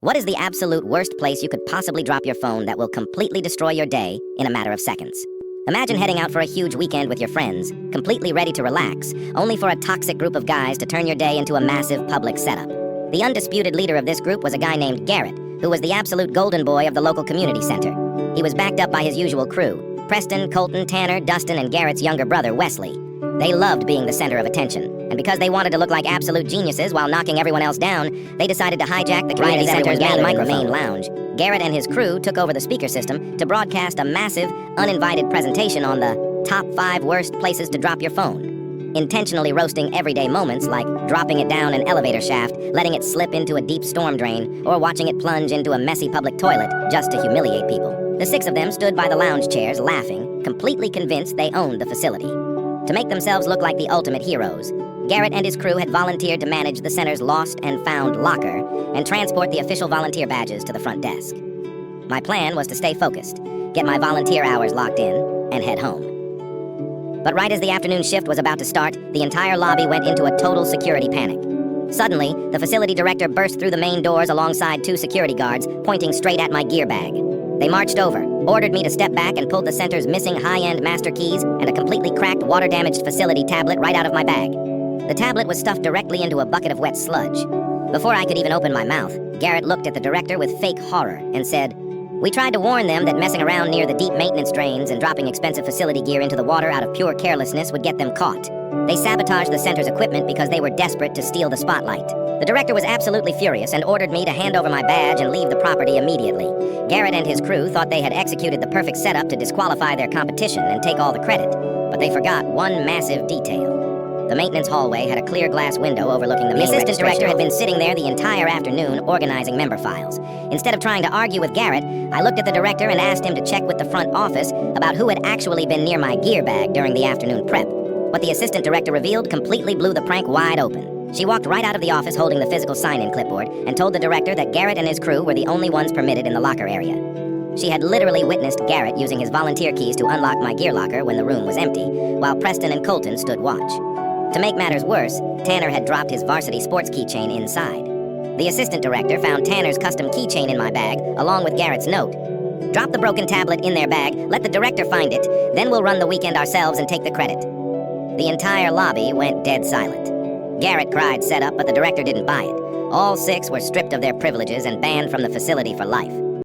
What is the absolute worst place you could possibly drop your phone that will completely destroy your day in a matter of seconds? Imagine heading out for a huge weekend with your friends, completely ready to relax, only for a toxic group of guys to turn your day into a massive public setup. The undisputed leader of this group was a guy named Garrett, who was the absolute golden boy of the local community center. He was backed up by his usual crew: Preston, Colton, Tanner, Dustin, and Garrett's younger brother, Wesley. They loved being the center of attention, and because they wanted to look like absolute geniuses while knocking everyone else down, they decided to hijack the community center's main lounge. Garrett and his crew took over the speaker system to broadcast a massive, uninvited presentation on the top 5 worst places to drop your phone, intentionally roasting everyday moments like dropping it down an elevator shaft, letting it slip into a deep storm drain, or watching it plunge into a messy public toilet just to humiliate people. The 6 of them stood by the lounge chairs laughing, completely convinced they owned the facility. To make themselves look like the ultimate heroes, Garrett and his crew had volunteered to manage the center's lost and found locker and transport the official volunteer badges to the front desk. My plan was to stay focused, get my volunteer hours locked in, and head home. But right as the afternoon shift was about to start, the entire lobby went into a total security panic. Suddenly, the facility director burst through the main doors alongside 2 security guards, pointing straight at my gear bag. They marched over, ordered me to step back, and pulled the center's missing high-end master keys and a completely cracked, water-damaged facility tablet right out of my bag. The tablet was stuffed directly into a bucket of wet sludge. Before I could even open my mouth, Garrett looked at the director with fake horror and said, "We tried to warn them that messing around near the deep maintenance drains and dropping expensive facility gear into the water out of pure carelessness would get them caught. They sabotaged the center's equipment because they were desperate to steal the spotlight." The director was absolutely furious and ordered me to hand over my badge and leave the property immediately. Garrett and his crew thought they had executed the perfect setup to disqualify their competition and take all the credit, but they forgot one massive detail. The maintenance hallway had a clear glass window overlooking the main registration. The assistant director had been sitting there the entire afternoon organizing member files. Instead of trying to argue with Garrett, I looked at the director and asked him to check with the front office about who had actually been near my gear bag during the afternoon prep. What the assistant director revealed completely blew the prank wide open. She walked right out of the office holding the physical sign-in clipboard and told the director that Garrett and his crew were the only ones permitted in the locker area. She had literally witnessed Garrett using his volunteer keys to unlock my gear locker when the room was empty, while Preston and Colton stood watch. To make matters worse, Tanner had dropped his varsity sports keychain inside. The assistant director found Tanner's custom keychain in my bag, along with Garrett's note. "Drop the broken tablet in their bag, let the director find it, then we'll run the weekend ourselves and take the credit." The entire lobby went dead silent. Garrett cried setup, but the director didn't buy it. All 6 were stripped of their privileges and banned from the facility for life.